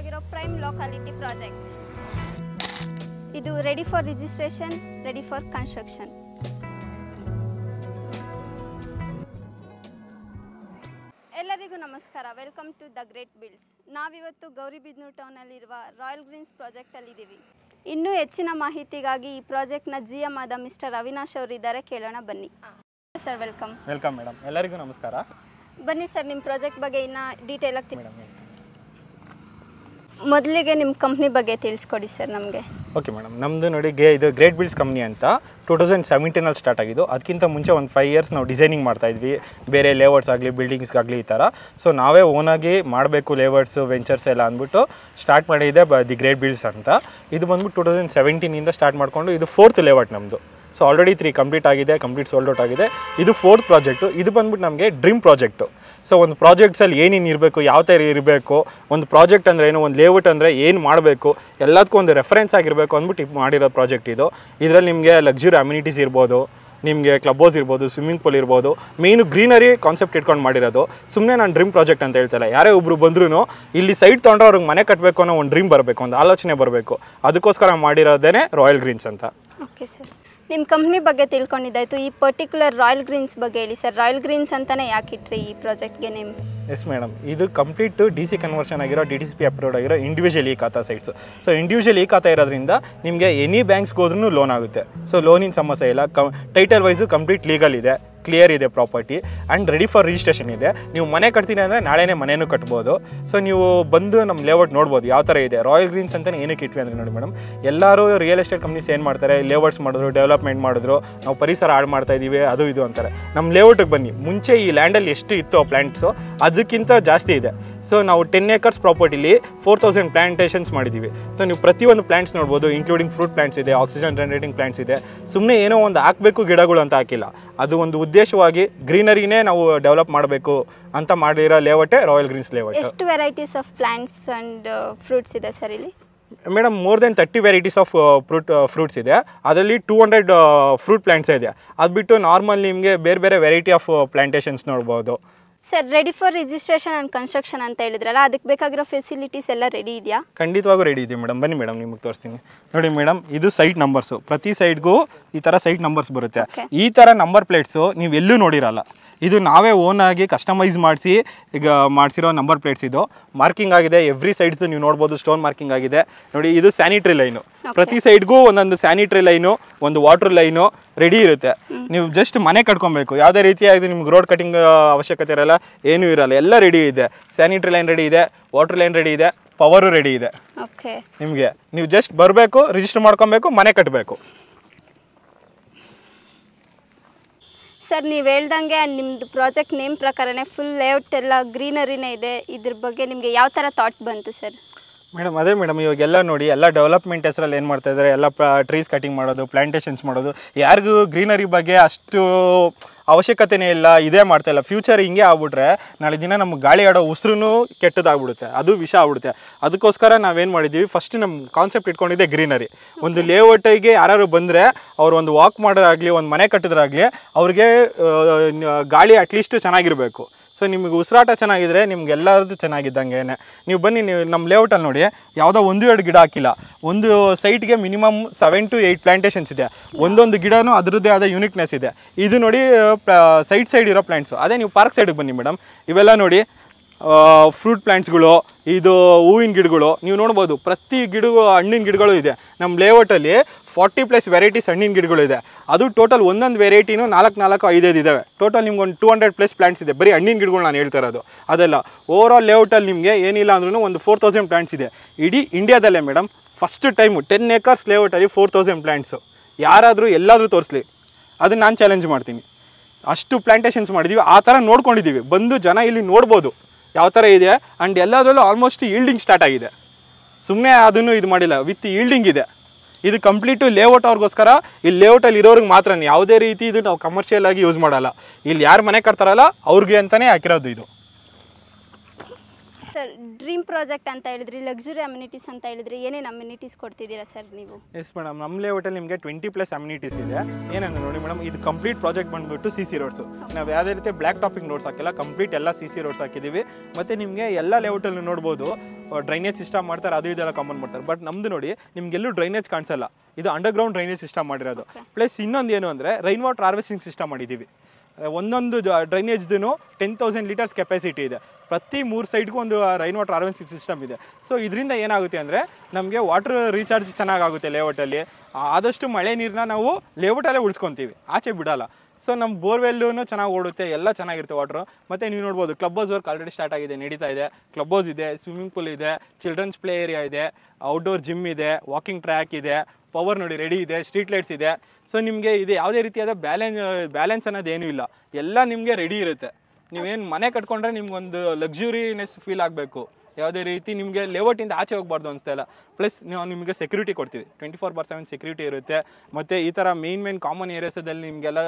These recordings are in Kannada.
ಆಗಿರೋ ಪ್ರೈಮ್ ಲೋಕಾಲಿಟಿ ಪ್ರಾಜೆಕ್ಟ್. ಇದು ready for registration, ready for construction. ಎಲ್ಲರಿಗೂ ನಮಸ್ಕಾರ. Welcome to the great builds. ನಾವಿವತ್ತು ಗೌರಿಬಿದನೂರು ಟೌನಲ್ಲಿರುವ ರಾಯಲ್ ಗ್ರೀನ್ಸ್ ಪ್ರಾಜೆಕ್ಟಲ್ಲಿದ್ದೀವಿ. ಇನ್ನೂ ಹೆಚ್ಚಿನ ಮಾಹಿತಿಗಾಗಿ ಈ ಪ್ರಾಜೆಕ್ಟ್ನ GM ಆದ ಮಿಸ್ಟರ್ ಅವಿನಾಶ್ ಅವರಿದ್ದಾರೆ, ಕೇಳೋಣ ಬನ್ನಿ. Sir welcome. ವೆಲ್ಕಮ್ ಮೇಡಮ್, ಎಲ್ಲರಿಗೂ ನಮಸ್ಕಾರ. ಬನ್ನಿ ಸರ್, ನಿಮ್ಮ ಪ್ರಾಜೆಕ್ಟ್ ಬಗ್ಗೆ ಇನ್ನು ಡೀಟೇಲ್ ಆಗಿ ಮೊದಲಿಗೆ ನಿಮ್ಮ ಕಂಪ್ನಿ ಬಗ್ಗೆ ತಿಳಿಸ್ಕೊಡಿ ಸರ್ ನಮಗೆ. ಓಕೆ ಮೇಡಮ್, ನಮ್ಮದು ನೋಡಿ ಇದು ಗ್ರೇಟ್ ಬಿಲ್ಡ್ಸ್ ಕಂಪ್ನಿ ಅಂತ 2017 ಸ್ಟಾರ್ಟ್ ಆಗಿದ್ದು. ಅದಕ್ಕಿಂತ ಮುಂಚೆ ಒಂದು 5 years ನಾವು ಡಿಸೈನಿಂಗ್ ಮಾಡ್ತಾಯಿದ್ವಿ, ಬೇರೆ ಲೇಔಟ್ಸ್ ಆಗಲಿ ಬಿಲ್ಡಿಂಗ್ಸ್ಗಾಗಲಿ ಈ ಥರ. ಸೊ ನಾವೇ ಓನಾಗಿ ಮಾಡಬೇಕು ಲೇಔಟ್ಸು ವೆಂಚರ್ಸ್ ಎಲ್ಲ ಅಂದ್ಬಿಟ್ಟು ಸ್ಟಾರ್ಟ್ ಮಾಡಿದೆ ದಿ ಗ್ರೇಟ್ ಬಿಲ್ಡ್ಸ್ ಅಂತ. ಇದು ಬಂದ್ಬಿಟ್ಟು 2017 ಸ್ಟಾರ್ಟ್ ಮಾಡಿಕೊಂಡು ಇದು 4th ಲೇಔಟ್ ನಮ್ಮದು. ಸೊ ಆಲ್ರೆಡಿ 3 ಕಂಪ್ಲೀಟ್ ಆಗಿದೆ, ಕಂಪ್ಲೀಟ್ ಸೋಲ್ಡ್ ಔಟ್ ಆಗಿದೆ. ಇದು 4th ಪ್ರಾಜೆಕ್ಟು. ಇದು ಬಂದ್ಬಿಟ್ಟು ನಮಗೆ ಡ್ರೀಮ್ ಪ್ರಾಜೆಕ್ಟು. ಸೊ ಒಂದು ಪ್ರಾಜೆಕ್ಟ್ಸಲ್ಲಿ ಏನೇನು ಇರಬೇಕು, ಯಾವ ಥರ ಇರಬೇಕು, ಒಂದು ಪ್ರಾಜೆಕ್ಟ್ ಅಂದರೆ ಏನು, ಒಂದು ಲೇಔಟ್ ಅಂದರೆ ಏನು ಮಾಡಬೇಕು, ಎಲ್ಲದಕ್ಕೂ ಒಂದು ರೆಫರೆನ್ಸ್ ಆಗಿರಬೇಕು ಅಂದ್ಬಿಟ್ಟು ಮಾಡಿರೋ ಪ್ರಾಜೆಕ್ಟ್ ಇದು. ಇದರಲ್ಲಿ ನಿಮಗೆ ಲಕ್ಸುರಿ ಅಮ್ಯುನಿಟೀಸ್ ಇರ್ಬೋದು, ನಿಮಗೆ ಕ್ಲಬ್ ಹೌಸ್ ಇರ್ಬೋದು, ಸ್ವಿಮ್ಮಿಂಗ್ ಪೂಲ್ ಇರ್ಬೋದು. ಮೇಯ್ನು ಗ್ರೀನರಿ ಕಾನ್ಸೆಪ್ಟ್ ಇಟ್ಕೊಂಡು ಮಾಡಿರೋದು. ಸುಮ್ಮನೆ ನಾನು ಡ್ರೀಮ್ ಪ್ರಾಜೆಕ್ಟ್ ಅಂತ ಹೇಳ್ತಾಯಿಲ್ಲ. ಯಾರೇ ಒಬ್ಬರು ಬಂದ್ರೂ ಇಲ್ಲಿ ಸೈಟ್ ತೊಗೊಂಡ್ರೆ ಅವ್ರಿಗೆ ಮನೆ ಕಟ್ಟಬೇಕು ಅನ್ನೋ ಒಂದು ಡ್ರೀಮ್ ಬರಬೇಕು, ಒಂದು ಆಲೋಚನೆ ಬರಬೇಕು. ಅದಕ್ಕೋಸ್ಕರ ಮಾಡಿರೋದೇ ರಾಯಲ್ ಗ್ರೀನ್ಸ್ ಅಂತ. ಓಕೆ ಸರ್, ನಿಮ್ಮ ಕಂಪ್ನಿ ಬಗ್ಗೆ ತಿಳ್ಕೊಂಡಿದ್ದಾಯಿತು. ಈ ಪರ್ಟಿಕ್ಯುಲರ್ ರಾಯಲ್ ಗ್ರೀನ್ಸ್ ಬಗ್ಗೆ ಹೇಳಿ ಸರ್. ರಾಯಲ್ ಗ್ರೀನ್ಸ್ ಅಂತಲೇ ಯಾಕೆ ಇಟ್ರಿ ಈ ಪ್ರಾಜೆಕ್ಟ್ಗೆ ನೇಮ್? ಎಸ್ ಮೇಡಮ್, ಇದು ಕಂಪ್ಲೀಟ್ DC ಕನ್ವರ್ಷನ್ ಆಗಿರೋ DTCP ಅಪ್ರೂವ್ಡ್ ಆಗಿರೋ ಇಂಡಿವಿಜುವಲ್ ಖಾತಾ ಸೈಟ್ಸು. ಸೊ ಇಂಡಿವಿಜುವಲ್ ಖಾತಾ ಇರೋದ್ರಿಂದ ನಿಮಗೆ ಎನಿ ಬ್ಯಾಂಕ್ಸ್ಗೆ ಹೋದ್ರೂ ಲೋನ್ ಆಗುತ್ತೆ. ಸೊ ಲೋನಿನ ಸಮಸ್ಯೆ ಇಲ್ಲ. ಟೈಟಲ್ ವೈಸು ಕಂಪ್ಲೀಟ್ ಲೀಗಲ್ ಇದೆ, ಕ್ಲಿಯರ್ ಇದೆ property, and ready for registration ಇದೆ. ನೀವು ಮನೆ ಕಟ್ತೀನಿ ಅಂದರೆ ನಾಳೆನೇ ಮನೆಯೂ ಕಟ್ಬೋದು. ಸೊ ನೀವು ಬಂದು ನಮ್ಮ ಲೇಔಟ್ ನೋಡ್ಬೋದು ಯಾವ ಥರ ಇದೆ. ರಾಯಲ್ ಗ್ರೀನ್ಸ್ ಅಂತಲೇ ಏನಕ್ಕೆ ಇಟ್ವಿ ಅಂದರೆ ನೋಡಿ ಮೇಡಮ್, ಎಲ್ಲರೂ ರಿಯಲ್ ಎಸ್ಟೇಟ್ ಕಂಪ್ನೀಸ್ ಏನು ಮಾಡ್ತಾರೆ, ಲೇಔಟ್ಸ್ ಮಾಡಿದ್ರು, ಡೆವಲಪ್ಮೆಂಟ್ ಮಾಡಿದ್ರು, ನಾವು ಪರಿಸರ ಹಾಳು ಮಾಡ್ತಾ ಇದ್ದೀವಿ ಅದು ಇದು ಅಂತಾರೆ. ನಮ್ಮ ಲೇಔಟಿಗೆ ಬನ್ನಿ, ಮುಂಚೆ ಈ ಲ್ಯಾಂಡಲ್ಲಿ ಎಷ್ಟು ಇತ್ತು ಆ ಪ್ಲ್ಯಾಂಟ್ಸು ಅದಕ್ಕಿಂತ ಜಾಸ್ತಿ ಇದೆ. ಸೊ ನಾವು 10 acres ಪ್ರಾಪರ್ಟಿಲಿ 4000 ಪ್ಲಾಂಟೇಷನ್ಸ್ ಮಾಡಿದ್ದೀವಿ. ಸೊ ನೀವು ಪ್ರತಿಯೊಂದು ಪ್ಲಾಂಟ್ಸ್ ನೋಡ್ಬೋದು, ಇನ್ಕ್ಲೂಡಿಂಗ್ ಫ್ರೂಟ್ ಪ್ಲಾಂಟ್ಸ್ ಇದೆ, ಆಕ್ಸಿಜನ್ ಜನರೇಟಿಂಗ್ ಪ್ಲಾಂಟ್ಸ್ ಇದೆ. ಸುಮ್ಮನೆ ಏನೋ ಒಂದು ಹಾಕಬೇಕು ಗಿಡಗಳು ಅಂತ ಹಾಕಿಲ್ಲ, ಅದು ಒಂದು ಉದ್ದೇಶವಾಗಿ ಗ್ರೀನರಿನೇ ನಾವು ಡೆವಲಪ್ ಮಾಡಬೇಕು ಅಂತ ಮಾಡಿರೋ ಲೇಔಟೇ ರಾಯಲ್ ಗ್ರೀನ್ಸ್ ಲೇಔಟ್. ಎಷ್ಟು varieties of plants and fruits ಇದೆ ಸರ್ ಇಲ್ಲಿ? Madam, more than 30 varieties of fruits ಇದೆ. ಅದರಲ್ಲಿ 200 ಫ್ರೂಟ್ ಪ್ಲಾಂಟ್ಸ್ ಇದೆ. ಅದು ಬಿಟ್ಟು ನಾರ್ಮಲ್ ನಿಮಗೆ ಬೇರೆ ಬೇರೆ ವೆರೈಟಿ ಆಫ್ ಪ್ಲಾಂಟೇಷನ್ಸ್ ನೋಡ್ಬೋದು. Sir, ready for registration and construction ಅಂತ ಹೇಳಿದ್ರಲ್ಲ, ಅದಕ್ಕೆ ಬೇಕಾಗಿರೋ ಫೆಸಿಲಿಟೀಸ್ ಎಲ್ಲ ರೆಡಿ ಇದೆಯಾ? ಖಂಡಿತವಾಗೂ ರೆಡಿ ಇದೆ ಮೇಡಮ್. ಬನ್ನಿ ಮೇಡಮ್, ನಿಮಗೆ ತೋರಿಸ್ತೀನಿ. ನೋಡಿ ಮೇಡಮ್, ಇದು ಸೈಟ್ ನಂಬರ್ಸು. ಪ್ರತಿ ಸೈಟ್ಗೂ ಈ ಥರ ಸೈಟ್ ನಂಬರ್ಸ್ ಬರುತ್ತೆ. ಈ ಥರ ನಂಬರ್ ಪ್ಲೇಟ್ಸು ನೀವು ಎಲ್ಲೂ ನೋಡಿರಲ್ಲ. ಇದು ನಾವೇ ಓನಾಗಿ ಕಸ್ಟಮೈಸ್ ಮಾಡಿಸಿ ಈಗ ಮಾಡಿಸಿರೋ ನಂಬರ್ ಪ್ಲೇಟ್ಸ್. ಇದು ಮಾರ್ಕಿಂಗ್ ಆಗಿದೆ, ಎವ್ರಿ ಸೈಡ್ಸು ನೀವು ನೋಡ್ಬೋದು, ಸ್ಟೋನ್ ಮಾರ್ಕಿಂಗ್ ಆಗಿದೆ. ನೋಡಿ, ಇದು ಸ್ಯಾನಿಟ್ರಿ ಲೈನು. ಪ್ರತಿ ಸೈಡ್ಗೂ ಒಂದೊಂದು ಸ್ಯಾನಿಟ್ರಿ ಲೈನು, ಒಂದು ವಾಟರ್ ಲೈನು ರೆಡಿ ಇರುತ್ತೆ. ನೀವು ಜಸ್ಟ್ ಮನೆ ಕಟ್ಕೊಬೇಕು, ಯಾವುದೇ ರೀತಿಯಾಗಿ ನಿಮ್ಗೆ ರೋಡ್ ಕಟಿಂಗ್ ಅವಶ್ಯಕತೆ ಇರಲ್ಲ, ಏನೂ ಇರಲ್ಲ, ಎಲ್ಲ ರೆಡಿ ಇದೆ. ಸ್ಯಾನಿಟ್ರಿ ಲೈನ್ ರೆಡಿ ಇದೆ, ವಾಟರ್ ಲೈನ್ ರೆಡಿ ಇದೆ, ಪವರು ರೆಡಿ ಇದೆ. ನಿಮಗೆ ನೀವು ಜಸ್ಟ್ ಬರಬೇಕು, ರಿಜಿಸ್ಟರ್ ಮಾಡ್ಕೊಬೇಕು, ಮನೆ ಕಟ್ಟಬೇಕು. ಸರ್, ನೀವು ಹೇಳ್ದಂಗೆ ನಿಮ್ಮದು ಪ್ರಾಜೆಕ್ಟ್ ನೇಮ್ ಪ್ರಕಾರನೇ ಫುಲ್ ಲೇಔಟ್ ಎಲ್ಲ ಗ್ರೀನರಿನೇ ಇದೆ. ಇದ್ರ ಬಗ್ಗೆ ನಿಮಗೆ ಯಾವ ಥರ ಥಾಟ್ ಬಂತು ಸರ್? ಮೇಡಮ್, ಅದೇ ಮೇಡಮ್, ಇವಾಗೆಲ್ಲ ನೋಡಿ, ಎಲ್ಲ ಡೆವಲಪ್ಮೆಂಟ್ ಹೆಸರಲ್ಲಿ ಏನು ಮಾಡ್ತಾ ಇದ್ದಾರೆ, ಎಲ್ಲ ಟ್ರೀಸ್ ಕಟಿಂಗ್ ಮಾಡೋದು, ಪ್ಲಾಂಟೇಷನ್ಸ್ ಮಾಡೋದು. ಯಾರಿಗೂ ಗ್ರೀನರಿ ಬಗ್ಗೆ ಅಷ್ಟು ಅವಶ್ಯಕತೆನೇ ಇಲ್ಲ, ಇದೇ ಮಾಡ್ತಾಯಿಲ್ಲ. ಫ್ಯೂಚರ್ ಹಿಂಗೆ ಆಗ್ಬಿಟ್ರೆ ನಾಳೆ ದಿನ ನಮ್ಗೆ ಗಾಳಿ ಆಡೋ ಉಸಿರು ಕೆಟ್ಟದಾಗ್ಬಿಡುತ್ತೆ, ಅದು ವಿಷ ಆಗ್ಬಿಡುತ್ತೆ. ಅದಕ್ಕೋಸ್ಕರ ನಾವೇನು ಮಾಡಿದ್ದೀವಿ, ಫಸ್ಟ್ ನಮ್ಮ ಕಾನ್ಸೆಪ್ಟ್ ಇಟ್ಕೊಂಡಿದ್ದೆ ಗ್ರೀನರಿ. ಒಂದು ಲೇಔಟಿಗೆ ಯಾರು ಬಂದರೆ ಅವ್ರು ಒಂದು ವಾಕ್ ಮಾಡೋದಾಗಲಿ, ಒಂದು ಮನೆ ಕಟ್ಟೋದಾಗಲಿ, ಅವ್ರಿಗೆ ಗಾಳಿ ಅಟ್ಲೀಸ್ಟ್ ಚೆನ್ನಾಗಿರಬೇಕು. ಸೊ ನಿಮಗೆ ಉಸಿರಾಟ ಚೆನ್ನಾಗಿದ್ರೆ ನಿಮ್ಗೆಲ್ಲರದ್ದು ಚೆನ್ನಾಗಿದ್ದಂಗೆ. ನೀವು ಬನ್ನಿ, ನೀವು ನಮ್ಮ ಲೇಔಟಲ್ಲಿ ನೋಡಿ, ಯಾವುದೋ 1-2 ಗಿಡ ಹಾಕಿಲ್ಲ. ಒಂದು ಸೈಟ್ಗೆ ಮಿನಿಮಮ್ 7 to 8 ಪ್ಲಾಂಟೇಷನ್ಸ್ ಇದೆ. ಒಂದೊಂದು ಗಿಡನೂ ಅದರದ್ದೇ ಆದ ಯೂನಿಕ್ನೆಸ್ ಇದೆ. ಇದು ನೋಡಿ ಸೈಡ್ ಇರೋ ಪ್ಲಾಂಟ್ಸು. ಅದೇ ನೀವು ಪಾರ್ಕ್ ಸೈಡಿಗೆ ಬನ್ನಿ ಮೇಡಮ್, ಇವೆಲ್ಲ ನೋಡಿ ಫ್ರೂಟ್ ಪ್ಲಾಂಟ್ಸ್ಗಳು, ಇದು ಹೂವಿನ ಗಿಡಗಳು. ನೀವು ನೋಡ್ಬೋದು, ಪ್ರತಿ ಗಿಡಗಳು ಹಣ್ಣಿನ ಗಿಡಗಳು ಇದೆ. ನಮ್ಮ ಲೇಔಟಲ್ಲಿ 40+ ವೆರೈಟೀಸ್ ಹಣ್ಣಿನ ಗಿಡಗಳು ಇದೆ. ಅದು ಟೋಟಲ್ ಒಂದೊಂದು ವೆರೈಟಿನೂ 4-5 ಇದ್ದಾವೆ. ಟೋಟಲ್ ನಿಮ್ಗೆ ಒಂದು 200+ ಪ್ಲಾಂಟ್ಸ್ ಇದೆ. ಬರೀ ಹಣ್ಣಿನ ಗಿಡಗಳು ನಾನು ಹೇಳ್ತಾ ಇರೋದು ಅದೆಲ್ಲ. ಓವರಾಲ್ ಲೇಔಟಲ್ಲಿ ನಿಮಗೆ ಏನಿಲ್ಲ ಅಂದ್ರೂ ಒಂದು 4000 ಪ್ಲಾಂಟ್ಸ್ ಇದೆ. ಇಡೀ ಇಂಡಿಯಾದಲ್ಲೇ ಮೇಡಮ್ ಫಸ್ಟ್ ಟೈಮು 10 acres ಲೇಔಟಲ್ಲಿ 4000 ಪ್ಲಾಂಟ್ಸು. ಯಾರಾದರೂ ಎಲ್ಲಾದರೂ ತೋರಿಸ್ಲಿ, ಅದನ್ನು ನಾನು ಚಾಲೆಂಜ್ ಮಾಡ್ತೀನಿ. ಅಷ್ಟು ಪ್ಲಾಂಟೇಷನ್ಸ್ ಮಾಡಿದ್ದೀವಿ, ಆ ಥರ ನೋಡ್ಕೊಂಡಿದ್ದೀವಿ. ಬಂದು ಜನ ಇಲ್ಲಿ ನೋಡ್ಬೋದು ಯಾವ ಥರ ಇದೆ. ಆ್ಯಂಡ್ ಎಲ್ಲದರಲ್ಲೂ ಆಲ್ಮೋಸ್ಟ್ ಈಲ್ಡಿಂಗ್ ಸ್ಟಾರ್ಟ್ ಆಗಿದೆ. ಸುಮ್ಮನೆ ಅದನ್ನು ಇದು ಮಾಡಿಲ್ಲ, ವಿತ್ ಈಲ್ಡಿಂಗ್ ಇದೆ. ಇದು ಕಂಪ್ಲೀಟು ಲೇಔಟ್ ಅವ್ರಿಗೋಸ್ಕರ. ಇಲ್ಲಿ ಲೇಔಟಲ್ಲಿ ಇರೋರಿಗೆ ಮಾತ್ರ, ಯಾವುದೇ ರೀತಿ ಇದು ನಾವು ಕಮರ್ಷಿಯಲ್ ಆಗಿ ಯೂಸ್ ಮಾಡಲ್ಲ. ಇಲ್ಲಿ ಯಾರು ಮನೆ ಕಟ್ತಾರಲ್ಲ ಅವ್ರಿಗೆ ಅಂತಲೇ ಹಾಕಿರೋದು ಇದು. ಸರ್ ಡ್ರೀಮ್ ಪ್ರಾಜೆಕ್ಟ್ ಅಂತ ಹೇಳಿದ್ರಿ, ಲಕ್ಸುರಿ ಅಮ್ಯುನಿಟೀಸ್ ಅಂತ ಹೇಳಿದ್ರಿ, ಏನೇನು ಅಮ್ಯುನಿಟೀಸ್ ಕೊಡ್ತಿದ್ದೀರಾ ಸರ್ ನೀವು? ಎಸ್ ಮೇಡಮ್, ನಮ್ಮ ಲೇಔಟಲ್ಲಿ ನಿಮಗೆ 20+ ಅಮ್ಯುನಿಟೀಸ್ ಇದೆ. ಏನಂದ್ರೆ ನೋಡಿ ಮೇಡಮ್, ಇದು ಕಂಪ್ಲೀಟ್ ಪ್ರಾಜೆಕ್ಟ್ ಬಂದುಬಿಟ್ಟು CC ರೋಡ್ಸು. ನಾವು ಯಾವುದೇ ರೀತಿ ಬ್ಲ್ಯಾಕ್ ಟಾಪಿಂಗ್ ರೋಡ್ಸ್ ಹಾಕಿಲ್ಲ, ಕಂಪ್ಲೀಟ್ ಎಲ್ಲ CC ರೋಡ್ಸ್ ಹಾಕಿದ್ದೀವಿ. ಮತ್ತು ನಿಮಗೆ ಎಲ್ಲ ಲೇಔಟಲ್ಲಿ ನೋಡ್ಬೋದು ಡ್ರೈನೇಜ್ ಸಿಸ್ಟಮ್ ಮಾಡ್ತಾರೆ, ಅದು ಇದೆಲ್ಲ ಕಾಮನ್ ಮಾಡ್ತಾರೆ. ಬಟ್ ನಮ್ಮದು ನೋಡಿ ನಿಮಗೆಲ್ಲೂ ಡ್ರೈನೇಜ್ ಕಾಣಿಸಲ್ಲ, ಇದು ಅಂಡರ್ಗ್ರೌಂಡ್ ಡ್ರೈನೇಜ್ ಸಿಸ್ಟಮ್ ಮಾಡಿರೋದು. ಪ್ಲಸ್ ಇನ್ನೊಂದು ಏನು ಅಂದರೆ ರೈನ್ ವಾಟರ್ ಹಾರ್ವೆಸ್ಟಿಂಗ್ ಸಿಸ್ಟಮ್ ಮಾಡಿದ್ದೀವಿ. ಒಂದೊಂದು ಡ್ರೈನೇಜ್ದು 10,000 ಲೀಟರ್ಸ್ ಕೆಪಾಸಿಟಿ ಇದೆ. ಪ್ರತಿ 3 ಸೈಡ್ಗೂ ಒಂದು ರೈನ್ ವಾಟರ್ ಹಾರ್ವೆಸ್ಟಿಂಗ್ ಸಿಸ್ಟಮ್ ಇದೆ. ಸೊ ಇದರಿಂದ ಏನಾಗುತ್ತೆ ಅಂದರೆ ನಮಗೆ ವಾಟರ್ ರೀಚಾರ್ಜ್ ಚೆನ್ನಾಗಾಗುತ್ತೆ ಲೇಔಟಲ್ಲಿ. ಆದಷ್ಟು ಮಳೆ ನೀರನ್ನ ನಾವು ಲೇಔಟಲ್ಲೇ ಉಳಿಸ್ಕೊತೀವಿ, ಆಚೆ ಬಿಡಲ್ಲ. ಸೊ ನಮ್ಮ ಬೋರ್ವೆಲ್ಲೂ ಚೆನ್ನಾಗಿ ಓಡುತ್ತೆ, ಎಲ್ಲ ಚೆನ್ನಾಗಿರುತ್ತೆ ವಾಟ್ರು. ಮತ್ತು ನೀವು ನೋಡ್ಬೋದು club house work already start ಆಗಿದೆ, ನಡೀತಾ ಇದೆ. ಕ್ಲಬ್ ಹೌಸ್ ಇದೆ, ಸ್ವಿಮ್ಮಿಂಗ್ ಪೂಲ್ ಇದೆ, ಚಿಲ್ಡ್ರನ್ಸ್ ಪ್ಲೇ ಏರಿಯಾ ಇದೆ, ಔಟ್ಡೋರ್ ಜಿಮ್ ಇದೆ, ವಾಕಿಂಗ್ ಟ್ರ್ಯಾಕ್ ಇದೆ, ಪವರ್ ನೋಡಿ ರೆಡಿ ಇದೆ, ಸ್ಟ್ರೀಟ್ ಲೈಟ್ಸ್ ಇದೆ. ಸೊ ನಿಮಗೆ ಇದು ಯಾವುದೇ ರೀತಿಯಾದ ಬ್ಯಾಲೆನ್ಸ್ ಅನ್ನೋದೇನೂ ಇಲ್ಲ, ಎಲ್ಲ ನಿಮಗೆ ರೆಡಿ ಇರುತ್ತೆ. ನೀವೇನು ಮನೆ ಕಟ್ಕೊಂಡ್ರೆ ನಿಮ್ಗೊಂದು ಲಕ್ಸುರಿನೆಸ್ ಫೀಲ್ ಆಗಬೇಕು, ಯಾವುದೇ ರೀತಿ ನಿಮಗೆ ಲೇಔಟಿಂದ ಆಚೆ ಹೋಗಬಾರ್ದು ಅನಿಸ್ತಾ ಇಲ್ಲ. ಪ್ಲಸ್ ನಾವು ನಿಮಗೆ ಸೆಕ್ಯೂರಿಟಿ ಕೊಡ್ತೀವಿ, 24/7 ಸೆಕ್ಯೂರಿಟಿ ಇರುತ್ತೆ. ಮತ್ತು ಈ ಥರ ಮೇನ್ ಕಾಮನ್ ಏರಿಯಾಸದಲ್ಲಿ ನಿಮಗೆಲ್ಲ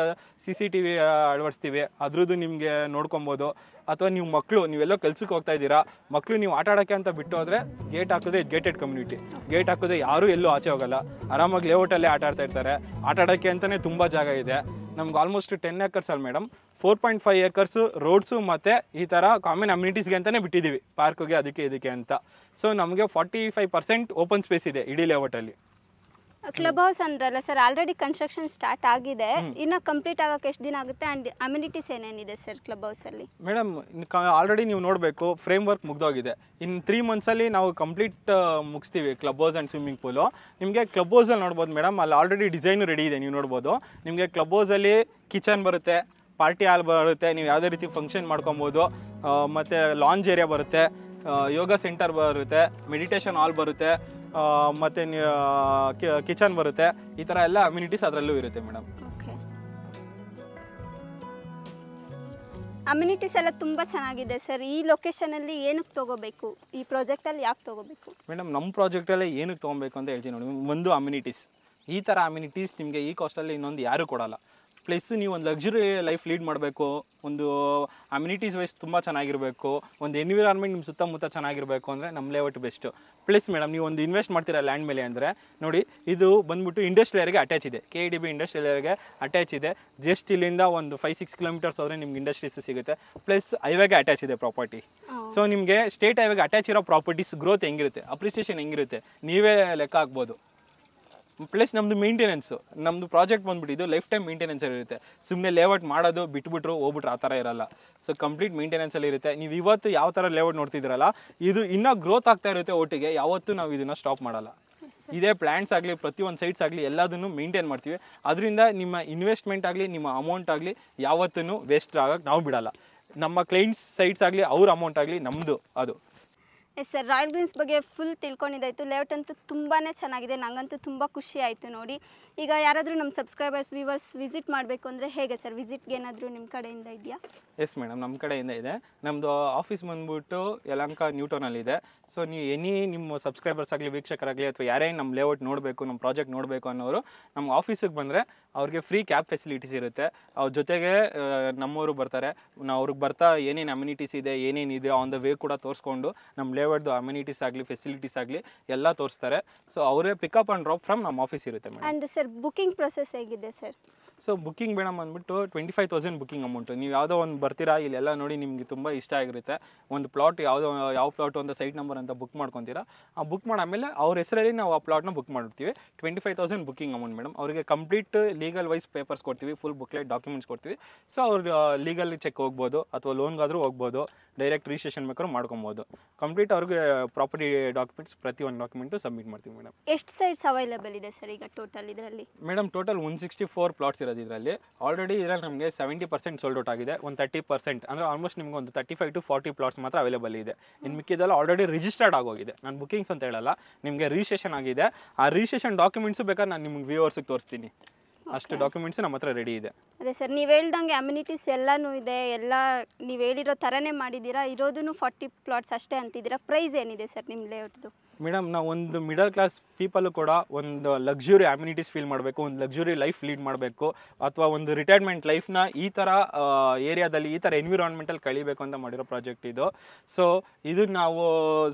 CCTV ಅಳವಡಿಸ್ತೀವಿ, ಅದ್ರದ್ದು ನಿಮಗೆ ನೋಡ್ಕೊಬೋದು. ಅಥವಾ ನೀವು ಮಕ್ಕಳು ನೀವೆಲ್ಲೋ ಕೆಲ್ಸಕ್ಕೆ ಹೋಗ್ತಾ ಇದ್ದೀರಾ, ಮಕ್ಕಳು ನೀವು ಆಟ ಆಡೋಕ್ಕೆ ಅಂತ ಬಿಟ್ಟು ಹೋದರೆ ಗೇಟ್ ಹಾಕಿದ್ರೆ ಗೇಟೆಡ್ ಕಮ್ಯುನಿಟಿ, ಗೇಟ್ ಹಾಕಿದ್ರೆ ಯಾರೂ ಎಲ್ಲೂ ಆಚೆ ಹೋಗಲ್ಲ, ಆರಾಮಾಗಿ ಲೇಔಟಲ್ಲೇ ಆಟ ಆಡ್ತಾ ಇರ್ತಾರೆ. ಆಟ ಆಡೋಕ್ಕೆ ಅಂತಲೇ ತುಂಬ ಜಾಗ ಇದೆ ನಮ್ಗೆ. ಆಲ್ಮೋಸ್ಟ್ 10 acres ಅಲ್ಲಿ ಮೇಡಮ್ 4.5 acres ರೋಡ್ಸು ಮತ್ತು ಈ ಥರ ಕಾಮನ್ ಅಮ್ಯುನಿಟೀಸ್ಗೆ ಅಂತಲೇ ಬಿಟ್ಟಿದ್ದೀವಿ, ಪಾರ್ಕ್ಗೆ ಅದಕ್ಕೆ ಇದಕ್ಕೆ ಅಂತ. ಸೊ ನಮಗೆ 45% ಓಪನ್ ಸ್ಪೇಸ್ ಇದೆ ಇಡೀ ಲೇಔಟಲ್ಲಿ. ಕ್ಲಬ್ ಹೌಸ್ ಅಂದ್ರಲ್ಲ ಸರ್, ಆಲ್ರೆಡಿ ಕನ್ಸ್ಟ್ರಕ್ಷನ್ ಸ್ಟಾರ್ಟ್ ಆಗಿದೆ, ಇನ್ನು ಕಂಪ್ಲೀಟ್ ಆಗೋಕ್ಕೆ ಎಷ್ಟು ದಿನ ಆಗುತ್ತೆ? ಆ್ಯಂಡ್ ಅಮ್ಯುನಿಟೀಸ್ ಏನೇನಿದೆ ಸರ್ ಕ್ಲಬ್ ಹೌಸಲ್ಲಿ? ಮೇಡಮ್ ಆಲ್ರೆಡಿ ನೀವು ನೋಡಬೇಕು ಫ್ರೇಮ್ ವರ್ಕ್ ಮುಗ್ದೋಗಿದೆ. ಇನ್ನು 3 monthsಲ್ಲಿ ನಾವು ಕಂಪ್ಲೀಟ್ ಮುಗಿಸ್ತೀವಿ club house and swimming pool. ನಿಮಗೆ ಕ್ಲಬ್ ಹೌಸಲ್ಲಿ ನೋಡ್ಬೋದು ಮೇಡಮ್, ಅಲ್ಲಿ ಆಲ್ರೆಡಿ ಡಿಸೈನು ರೆಡಿ ಇದೆ, ನೀವು ನೋಡ್ಬೋದು. ನಿಮಗೆ ಕ್ಲಬ್ ಹೌಸಲ್ಲಿ ಕಿಚನ್ ಬರುತ್ತೆ, ಪಾರ್ಟಿ ಹಾಲ್ ಬರುತ್ತೆ, ನೀವು ಯಾವುದೇ ರೀತಿ ಫಂಕ್ಷನ್ ಮಾಡ್ಕೊಬೋದು. ಮತ್ತು ಲಾಂಜ್ ಏರಿಯಾ ಬರುತ್ತೆ, ಯೋಗ ಸೆಂಟರ್ ಬರುತ್ತೆ, ಮೆಡಿಟೇಷನ್ ಹಾಲ್ ಬರುತ್ತೆ, ಮತ್ತು ಕಿಚನ್ ಬರುತ್ತೆ. ಈ ಥರ ಎಲ್ಲ ಅಮ್ಯುನಿಟೀಸ್ ಅದರಲ್ಲೂ ಇರುತ್ತೆ ಮೇಡಮ್. ಓಕೆ, ಅಮ್ಯುನಿಟೀಸ್ ಎಲ್ಲ ತುಂಬ ಚೆನ್ನಾಗಿದೆ ಸರ್. ಈ ಲೊಕೇಶನಲ್ಲಿ ಏನಕ್ಕೆ ತೊಗೋಬೇಕು, ಈ ಪ್ರಾಜೆಕ್ಟಲ್ಲಿ ಯಾಕೆ ತೊಗೋಬೇಕು? ಮೇಡಮ್ ನಮ್ಮ ಪ್ರಾಜೆಕ್ಟಲ್ಲೇ ಏನಕ್ಕೆ ತೊಗೊಬೇಕು ಅಂತ ಹೇಳ್ತೀನಿ ನೋಡಿ. ಒಂದು ಅಮ್ಯುನಿಟೀಸ್, ಈ ಥರ ಅಮ್ಯುನಿಟೀಸ್ ನಿಮಗೆ ಈ ಕಾಸ್ಟಲ್ಲಿ ಇನ್ನೊಂದು ಯಾರೂ ಕೊಡೋಲ್ಲ. ಪ್ಲಸ್ ನೀವು ಒಂದು ಲಕ್ಸುರಿ ಲೈಫ್ ಲೀಡ್ ಮಾಡಬೇಕು, ಒಂದು ಅಮ್ಯುನಿಟೀಸ್ ವೈಸ್ ತುಂಬ ಚೆನ್ನಾಗಿರಬೇಕು, ಒಂದು ಎನ್ವಿರಾನ್ಮೆಂಟ್ ನಿಮ್ಮ ಸುತ್ತಮುತ್ತ ಚೆನ್ನಾಗಿರಬೇಕು ಅಂದರೆ ನಮ್ಮ ಲೇಔಟ್ ಬೆಸ್ಟು. ಪ್ಲಸ್ ಮೇಡಮ್ ನೀವು ಒಂದು ಇನ್ವೆಸ್ಟ್ ಮಾಡ್ತೀರಾ ಲ್ಯಾಂಡ್ ಮೇಲೆ ಅಂದರೆ ನೋಡಿ, ಇದು ಬಂದ್ಬಿಟ್ಟು ಇಂಡಸ್ಟ್ರಿಯಲ್ ಏರಿಯಾಗೆ ಅಟ್ಯಾಚ್ ಇದೆ, KEDB ಇಂಡಸ್ಟ್ರಿಯಲ್ ಏರಿಯಾಗೆ ಅಟ್ಯಾಚ್ ಇದೆ. ಜಸ್ಟ್ ಇಲ್ಲಿಂದ ಒಂದು 5-6 kilometers ಹೋದರೆ ನಿಮ್ಗೆ ಇಂಡಸ್ಟ್ರೀಸ್ ಸಿಗುತ್ತೆ. ಪ್ಲಸ್ ಹೈವೇಗೆ ಅಟ್ಯಾಚ್ ಇದೆ ಪ್ರಾಪರ್ಟಿ. ಸೊ ನಿಮಗೆ ಸ್ಟೇಟ್ ಹೈವೇಗೆ ಅಟ್ಯಾಚ್ ಇರೋ ಪ್ರಾಪರ್ಟೀಸ್ ಗ್ರೋತ್ ಹೆಂಗಿರುತ್ತೆ, ಅಪ್ರಿಸಿಯೇಷನ್ ಹೆಂಗಿರುತ್ತೆ ನೀವೇ ಲೆಕ್ಕ ಹಾಕ್ಬೋದು. ಪ್ಲಸ್ ನಮ್ಮದು ಮೇಂಟೆನೆನ್ಸು, ನಮ್ಮದು ಪ್ರಾಜೆಕ್ಟ್ ಬಂದ್ಬಿಟ್ಟು ಇದು ಲೈಫ್ ಟೈಮ್ ಮೇಂಟೆನೆನ್ಸಲ್ಲಿ ಇರುತ್ತೆ. ಸುಮ್ಮನೆ ಲೇಔಟ್ ಮಾಡೋದು ಬಿಟ್ಬಿಟ್ರು ಹೋಗ್ಬಿಟ್ರು ಆ ಥರ ಇರಲ್ಲ. ಸೊ ಕಂಪ್ಲೀಟ್ ಮೇಂಟೆನೆನ್ಸಲ್ಲಿ ಇರುತ್ತೆ. ನೀವು ಇವತ್ತು ಯಾವ ಥರ ಲೇಔಟ್ ನೋಡ್ತಿದ್ದೀರಲ್ಲ, ಇದು ಇನ್ನೂ ಗ್ರೋತ್ ಆಗ್ತಾ ಇರುತ್ತೆ ಒಟ್ಟಿಗೆ, ಯಾವತ್ತೂ ನಾವು ಇದನ್ನು ಸ್ಟಾಪ್ ಮಾಡಲ್ಲ. ಇದೇ ಪ್ಲ್ಯಾಂಟ್ಸ್ ಆಗಲಿ ಪ್ರತಿಯೊಂದು ಸೈಟ್ಸ್ ಆಗಲಿ ಎಲ್ಲದನ್ನು ಮೇಂಟೈನ್ ಮಾಡ್ತೀವಿ. ಅದರಿಂದ ನಿಮ್ಮ ಇನ್ವೆಸ್ಟ್ಮೆಂಟ್ ಆಗಲಿ ನಿಮ್ಮ ಅಮೌಂಟ್ ಆಗಲಿ ಯಾವತ್ತೂ ವೇಸ್ಟ್ ಆಗೋಕ್ಕೆ ನಾವು ಬಿಡಲ್ಲ. ನಮ್ಮ ಕ್ಲೈಂಟ್ಸ್ ಸೈಟ್ಸ್ ಆಗಲಿ ಅವ್ರ ಅಮೌಂಟ್ ಆಗಲಿ ನಮ್ಮದು ಅದು. ಎಸ್ ಸರ್, ರಾಯಲ್ ಗ್ರೀನ್ಸ್ ಬಗ್ಗೆ ಫುಲ್ ತಿಳ್ಕೊಂಡಿದ್ದಾಯಿತು. ಲೇಔಟ್ ಅಂತೂ ತುಂಬಾ ಚೆನ್ನಾಗಿದೆ, ನನಗಂತೂ ತುಂಬ ಖುಷಿ ಆಯಿತು ನೋಡಿ. ಈಗ ಯಾರಾದರೂ ನಮ್ಮ ಸಬ್ಸ್ಕ್ರೈಬರ್ಸ್ ವ್ಯೂವರ್ಸ್ ವಿಸಿಟ್ ಮಾಡಬೇಕು ಅಂದರೆ ಹೇಗೆ ಸರ್? ವಿಸಿಟ್ಗೆ ಏನಾದರೂ ನಿಮ್ಮ ಕಡೆಯಿಂದ ಇದೆಯಾ? ಎಸ್ ಮೇಡಮ್, ನಮ್ಮ ಕಡೆಯಿಂದ ಇದೆ. ನಮ್ಮದು ಆಫೀಸ್ ಬಂದ್ಬಿಟ್ಟು ಯಲಹಂಕ ನ್ಯೂ ಟೌನಲ್ಲಿದೆ. ಸೊ ನೀವು ನಿಮ್ಮ ಸಬ್ಸ್ಕ್ರೈಬರ್ಸ್ ಆಗಲಿ ವೀಕ್ಷಕರಾಗಲಿ ಅಥವಾ ಯಾರೇ ನಮ್ಮ ಲೇಔಟ್ ನೋಡಬೇಕು, ನಮ್ಮ ಪ್ರಾಜೆಕ್ಟ್ ನೋಡಬೇಕು ಅನ್ನೋರು ನಮ್ಮ ಆಫೀಸಿಗೆ ಬಂದರೆ ಅವ್ರಿಗೆ ಫ್ರೀ ಕ್ಯಾಬ್ ಫೆಸಿಲಿಟೀಸ್ ಇರುತ್ತೆ. ಅವ್ರ ಜೊತೆಗೆ ನಮ್ಮವರು ಬರ್ತಾರೆ. ನಾವು ಅವ್ರಿಗೆ ಬರ್ತಾ ಏನೇನು ಅಮ್ಯುನಿಟೀಸ್ ಇದೆ ಏನೇನಿದೆ ಆನ್ ದ ವೇ ಕೂಡ ತೋರಿಸ್ಕೊಂಡು ನಮ್ಮ ಲೇಔಟ್ದು ಅಮ್ಯುನಿಟೀಸ್ ಆಗಲಿ ಫೆಸಿಲಿಟೀಸ್ ಆಗಲಿ ಎಲ್ಲ ತೋರಿಸ್ತಾರೆ. ಸೊ ಅವರೇ ಪಿಕಪ್ ಆ್ಯಂಡ್ ಡ್ರಾಪ್ ಫ್ರಮ್ ನಮ್ಮ ಆಫೀಸ್ ಇರುತ್ತೆ madam. And sir booking process ಹೇಗಿದೆ ಸರ್? ಸೊ ಬುಕ್ಕಿಂಗ್ ಮೇಡಮ್ ಬಂದ್ಬಿಟ್ಟು 25,000 ಬುಕ್ಕಿಂಗ್ ಅಮೌಂಟು. ನೀವು ಯಾವುದೋ ಒಂದು ಬರ್ತೀರಾ, ಇಲ್ಲೆಲ್ಲ ನೋಡಿ ನಿಮಗೆ ತುಂಬ ಇಷ್ಟ ಆಗಿರುತ್ತೆ, ಒಂದು ಪ್ಲಾಟ್ ಯಾವ ಪ್ಲಾಟು ಅಂತ ಸೈಟ್ ನಂಬರ್ ಅಂತ ಬುಕ್ ಮಾಡ್ಕೊತೀರಾ. ಆ ಬುಕ್ ಮಾಡಾಮೇಲೆ ಅವ್ರ ಹೆಸರಲ್ಲಿ ನಾವು ಆ ಪ್ಲಾಟ್ನ ಬುಕ್ ಮಾಡಿರ್ತೀವಿ. 25,000 ಬುಕ್ಕಿಂಗ್ ಅಮೌಂಟ್ ಮೇಡಮ್. ಅವರಿಗೆ ಕಂಪ್ಲೀಟ್ ಲೀಗಲ್ ವೈಸ್ ಪೇಪರ್ಸ್ ಕೊಡ್ತೀವಿ, ಫುಲ್ ಬುಕ್ಲೆಟ್ ಡಾಕ್ಯುಮೆಂಟ್ಸ್ ಕೊಡ್ತೀವಿ. ಸೊ ಅವ್ರು ಲೀಗಲ್ ಚೆಕ್ ಹೋಗ್ಬೋದು ಅಥವಾ ಲೋನ್ಗಾದರೂ ಹೋಗ್ಬೋದು, ಡೈರೆಕ್ಟ್ ರಿಜಿಸ್ಟ್ರೇಷನ್ ಬೇಕಾದ್ರೂ ಮಾಡ್ಕೊಬೋದು. ಕಂಪ್ಲೀಟ್ ಅವ್ರಿಗೆ ಪ್ರಾಪರ್ಟಿ ಡಾಕ್ಯುಮೆಂಟ್ಸ್ ಪ್ರತಿಯೊಂದು ಡಾಕ್ಯುಮೆಂಟು ಸಬ್ಮಿಟ್ ಮಾಡ್ತೀವಿ ಮೇಡಮ್. ಎಷ್ಟು ಸೈಟ್ಸ್ ಅವೈಲೇಬಲ್ ಇದೆ ಸರ್ ಈಗ ಟೋಟಲ್ ಇದರಲ್ಲಿ? ಮೇಡಮ್ ಟೋಟಲ್ 164 ಪ್ಲಾಟ್ಸ್ ಇರೋದು ಇದರಲ್ಲಿ. ಆಲ್ರೆಡಿ ಇದರಲ್ಲಿ ನಮಗೆ 70% ಸೋಲ್ಡ್ ಔಟ್ ಆಗಿದೆ. ಒಂದು 30% ಅಂದರೆ ಆಲ್ಮೋಸ್ಟ್ ನಿಮ್ಗೆ ಒಂದು 35 to 40 ಪ್ಲಾಟ್ಸ್ ಮಾತ್ರ ಅವೈಲೇಬಲ್ ಇದೆ. ಇನ್ನು ಮಿಕ್ಕಿದೆಲ್ಲ ಆಲ್ರೆಡಿ ರಿಜಿಸ್ಟರ್ಡ್ ಆಗೋಗಿದೆ. ನಾನು ಬುಕಿಂಗ್ಸ್ ಅಂತ ಹೇಳಲ್ಲ, ನಿಮಗೆ ರಿಜಿಸ್ಟ್ರೇಷನ್ ಆಗಿದೆ. ಆ ರಿಜಿಸ್ಟ್ರೇಷನ್ ಡಾಕ್ಯುಮೆಂಟ್ಸು ಬೇಕಾದ್ರೆ ನಾನು ನಿಮ್ಗೆ ವ್ಯೂವರ್ಸಿಗೆ ತೋರಿಸ್ತೀನಿ. ಅಷ್ಟು ಡಾಕ್ಯುಮೆಂಟ್ಸ್ ನಮ್ಮ ಹತ್ರ ರೆಡಿ ಇದೆ. ಅದೇ ಸರ್, ನೀವು ಹೇಳ್ದಂಗೆ ಅಮ್ಯುನಿಟೀಸ್ ಎಲ್ಲನೂ ಇದೆ, ಎಲ್ಲ ನೀವು ಹೇಳಿರೋ ಥರನೇ ಮಾಡಿದ್ದೀರಾ. ಇರೋದೂ 40 ಪ್ಲಾಟ್ಸ್ ಅಷ್ಟೇ ಅಂತಿದ್ದೀರಾ. ಪ್ರೈಸ್ ಏನಿದೆ ಸರ್ ನಿಮ್ಮ ಲೇಔಟ್ದು? ಮೇಡಮ್ ನಾವು ಒಂದು ಮಿಡಲ್ ಕ್ಲಾಸ್ ಪೀಪಲು ಕೂಡ ಒಂದು ಲಕ್ಸುರಿ ಅಮ್ಯುನಿಟೀಸ್ ಫೀಲ್ ಮಾಡಬೇಕು, ಒಂದು ಲಕ್ಸುರಿ ಲೈಫ್ ಲೀಡ್ ಮಾಡಬೇಕು, ಅಥವಾ ಒಂದು ರಿಟೈರ್ಮೆಂಟ್ ಲೈಫ್ನ ಈ ಥರ ಏರಿಯಾದಲ್ಲಿ ಈ ಥರ ಎನ್ವಿರಾನ್ಮೆಂಟಲ್ಲಿ ಕಳಿಬೇಕು ಅಂತ ಮಾಡಿರೋ ಪ್ರಾಜೆಕ್ಟ್ ಇದು. ಸೊ ಇದು ನಾವು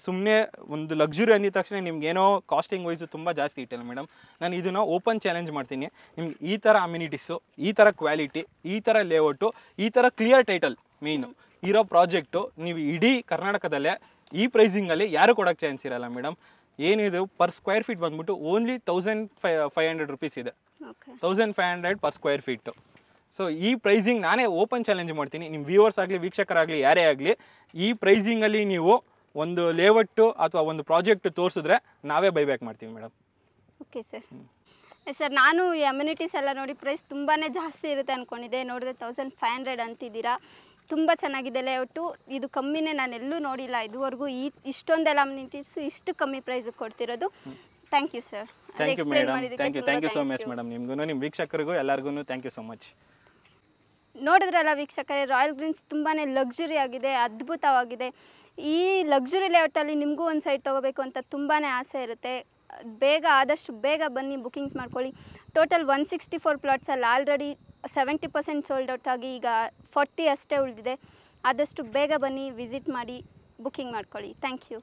ಸುಮ್ಮನೆ ಒಂದು ಲಕ್ಸುರಿ ಅಂದಿದ ತಕ್ಷಣ ನಿಮ್ಗೇನೋ ಕಾಸ್ಟಿಂಗ್ ವೈಸು ತುಂಬ ಜಾಸ್ತಿ ಇಟ್ಟಿಲ್ಲ ಮೇಡಮ್. ನಾನು ಇದನ್ನು ಓಪನ್ ಚಾಲೆಂಜ್ ಮಾಡ್ತೀನಿ. ನಿಮ್ಗೆ ಈ ಥರ ಅಮ್ಯುನಿಟೀಸು, ಈ ಥರ ಕ್ವಾಲಿಟಿ, ಈ ಥರ ಲೇಔಟು, ಈ ಥರ ಕ್ಲಿಯರ್ ಟೈಟಲ್ ಮೇಯ್ನು ಇರೋ ಪ್ರಾಜೆಕ್ಟು ನೀವು ಇಡೀ ಕರ್ನಾಟಕದಲ್ಲೇ ಈ ಪ್ರೈಸಿಂಗಲ್ಲಿ ಯಾರು ಕೊಡೋಕ್ಕೆ ಚಾನ್ಸ್ ಇರಲ್ಲ ಮೇಡಮ್. ಏನಿದು ಪರ್ ಸ್ಕ್ವೇರ್ ಫೀಟ್ ಬಂದ್ಬಿಟ್ಟು ಓನ್ಲಿ 1500 ರುಪೀಸ್ ಇದೆ, 1500 ಪರ್ ಸ್ಕ್ವೇರ್ ಫೀಟು. ಸೊ ಈ ಪ್ರೈಸಿಂಗ್ ನಾನೇ ಓಪನ್ ಚಾಲೆಂಜ್ ಮಾಡ್ತೀನಿ. ನಿಮ್ಮ ವ್ಯೂವರ್ಸ್ ಆಗಲಿ ವೀಕ್ಷಕರಾಗಲಿ ಯಾರೇ ಆಗಲಿ, ಈ ಪ್ರೈಸಿಂಗಲ್ಲಿ ನೀವು ಒಂದು ಲೇಔಟು ಅಥವಾ ಒಂದು ಪ್ರಾಜೆಕ್ಟ್ ತೋರಿಸಿದ್ರೆ ನಾವೇ ಬೈಬ್ಯಾಕ್ ಮಾಡ್ತೀವಿ ಮೇಡಮ್. Okay sir. ಸರ್ ನಾನು ಈ ಅಮ್ಯುನಿಟೀಸ್ ಎಲ್ಲ ನೋಡಿ ಪ್ರೈಸ್ ತುಂಬಾ ಜಾಸ್ತಿ ಇರುತ್ತೆ ಅಂದ್ಕೊಂಡಿದ್ದೆ, ನೋಡಿದ್ರೆ 1500 ಅಂತಿದ್ದೀರಾ. ತುಂಬ ಚೆನ್ನಾಗಿದೆ ಲೇಔಟು, ಇದು ಕಮ್ಮಿನೇ ನಾನು ಎಲ್ಲೂ ನೋಡಿಲ್ಲ ಇದುವರೆಗೂ. ಇಷ್ಟೊಂದೆಲ್ಲ ಅಮ್ಯುನಿಟೀಸು ಇಷ್ಟು ಕಮ್ಮಿ ಪ್ರೈಸಿಗೆ ಕೊಡ್ತಿರೋದು. Thank you sir. Thank you madam. Thank you so much madam. ನಿಮಗೂ ನಿಮ್ಮ ವೀಕ್ಷಕರಿಗೂ ಎಲ್ಲರಿಗೂ ಥ್ಯಾಂಕ್ ಯು ಸೋ ಮಚ್. ನೋಡಿದ್ರಲ್ಲ ವೀಕ್ಷಕರೇ, ರಾಯಲ್ ಗ್ರೀನ್ಸ್ ತುಂಬಾ ಲಕ್ಸುರಿ ಆಗಿದೆ, ಅದ್ಭುತವಾಗಿದೆ. ಈ ಲಕ್ಸುರಿ ಲೇಔಟಲ್ಲಿ ನಿಮಗೂ ಒಂದು ಸೈಟ್ ತೊಗೋಬೇಕು ಅಂತ ತುಂಬಾ ಆಸೆ ಇರುತ್ತೆ. ಆದಷ್ಟು ಬೇಗ ಬನ್ನಿ, ಬುಕಿಂಗ್ಸ್ ಮಾಡ್ಕೊಳ್ಳಿ. ಟೋಟಲ್ 164 ಪ್ಲಾಟ್ಸಲ್ಲಿ ಆಲ್ರೆಡಿ 70% ಸೋಲ್ಡ್ ಔಟ್ ಆಗಿ ಈಗ 40 ಅಷ್ಟೇ ಉಳಿದಿದೆ. ಆದಷ್ಟು ಬೇಗ ಬನ್ನಿ, ವಿಸಿಟ್ ಮಾಡಿ, ಬುಕಿಂಗ್ ಮಾಡ್ಕೊಳ್ಳಿ. Thank you.